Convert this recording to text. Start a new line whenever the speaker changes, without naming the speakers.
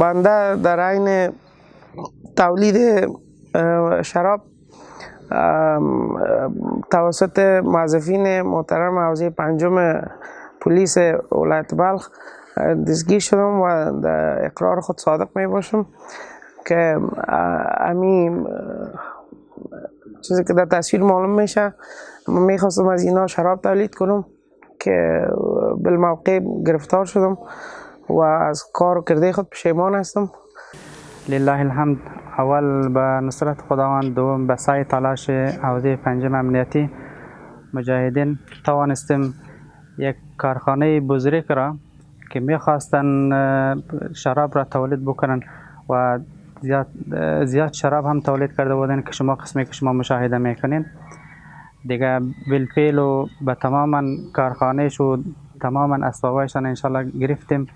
بنده در عین تولید شراب توسط موظفین محترم حوزه پنجم پلیس ولایت بلخ دستگیر شدم و در اقرار خود صادق می باشم که همین چیزی که در تصویر معلوم میشه من میخواستم از اینا شراب تولید کنم که بالموقع گرفتار شدم و از کار و کرده خود پشیمان هستم.
لله الحمد. اول به نصرت خداوند، دوم به سعی تلاش حوزه پنجم امنیتی مجاهدین توانستیم یک کارخانه بزرگ را که میخواستن شراب را تولید بکنن و زیاد شراب هم تولید کرده بودن که شما قسمی که شما مشاهده میکنین دیگه بالفعل و به تماما کارخانه شد، تماما اسبابایشان انشالله گرفتیم.